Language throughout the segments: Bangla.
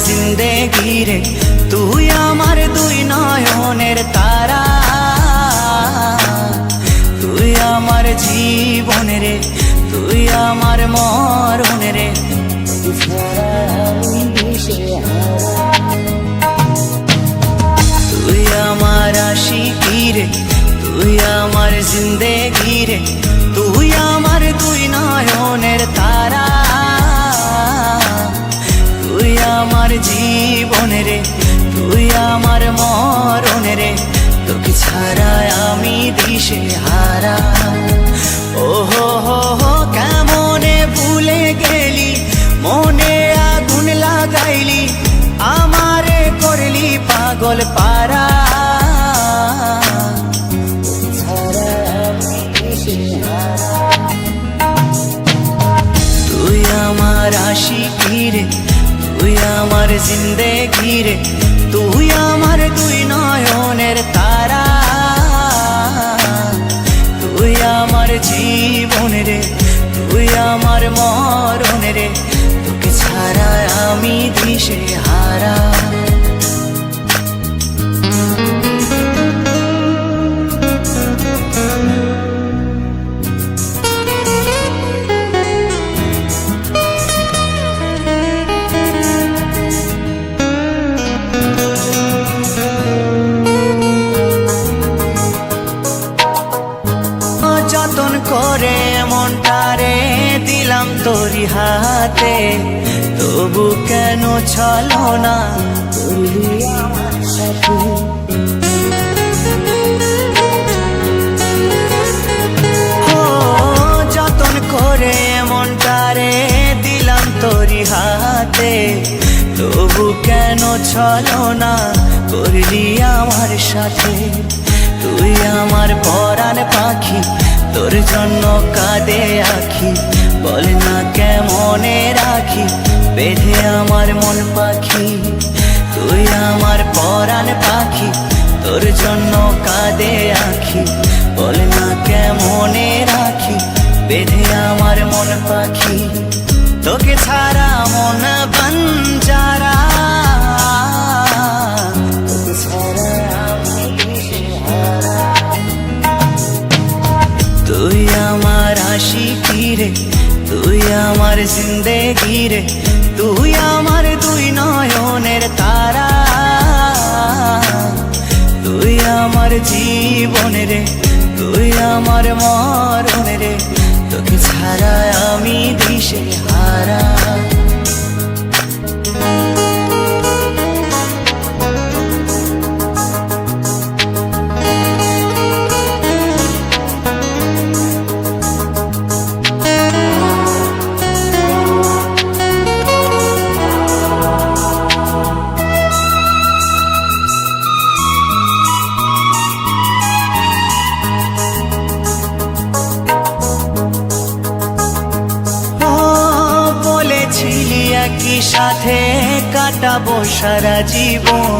জিন্দেগি রে, তুই আমার দুই নয়নের তারা, তুই আমার জীবন রে, তুই আমার মরণ রে। তুই আমার আশিকি রে, তুই আমার জিন্দেগি রে, তুই আমার দুই নয়নের তারা, তুই আমার জীবন রে, তুই আমার মরণ রে। তোকে ছাড়া আমি দিশে হারা। ও হো হো হো কেমনে ভুলে গেলি, মনে আগুন লাগাইলি, আমারে করলি পাগল পারা। তুই আমার আশিকি রে, তুই আমার জিন্দেগি রে, তুই আমার দুই নয়নের তারা, তুই আমার জীবন রে, তুই আমার মরণ রে। তোকে ছাড়া আমি দিশে হারা। যতন করে মনটারে দিলাম তোরি হাতে, তবু কেন ছলো না করলি আমার সাথে। ও যতন করে মনটারে দিলাম তোরি হাতে, তবু কেন ছলো না করলি আমার সাথে। তুই আমার পরাণ পাখি, তোর জন্য কাঁদে আখি, বল না কেমনে রাখি বেঁধে আমার মন পাখি। তুই আমার পরাণ পাখি, তোর জন্য কাঁদে আখি, বল না কেমনে রাখি বেঁধে আমার মন পাখি। তোকে ছাড়া মন বঞ্জারা, তোকে ছাড়া তুই আমার আশিকি রে, তুই আমার জিন্দেগি রে, তুই আমার দুই নয়নের তারা, তুই আমার জীবন রে, তুই আমার মরণ রে। তোকে ছাড়া আমি দিশে হারা। একই সাথে কাটাবো সারা জীবন,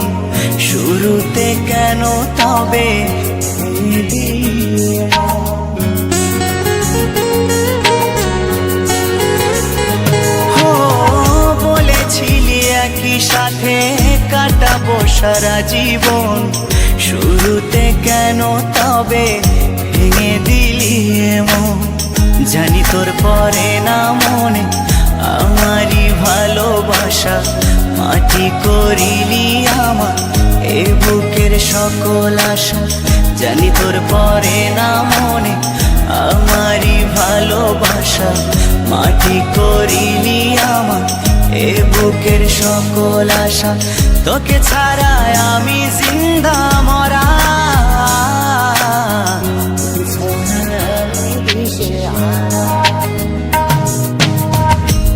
শুরুতে কেন তবে বলেছিলি একই সাথে কাটাবো সারা জীবন, শুরুতে কেন তবে ভেঙে দিলি এমন। জানি তোর পরে না মনে আমারই ভালোবাসা, মাটি করিলি আমার এ বুকের সকল আশা। জানি তোর পরে না মনে আমারই ভালোবাসা, মাটি করিলি আমার এ বুকের সকল আশা। তোকে ছাড়া আমি জিন্দা মরা,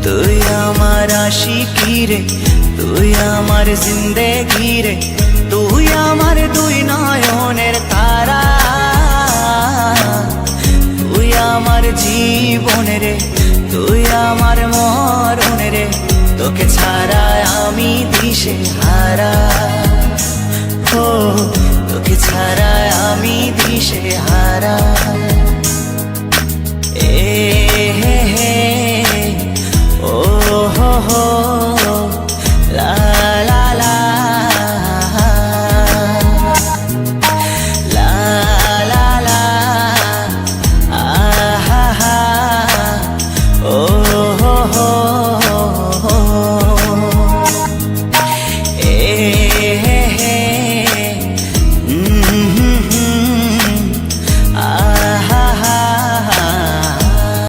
তুই আমার আশিকি রে, তুই আমার জিন্দেগি রে, তুই আমার দুই নয়নের তারা, তুই আমার জীবন রে, তুই আমার মরণ রে। তোকে ছাড়া আমি দিশে হারা। ও তোকে ছাড়া আমি দিশে হারা।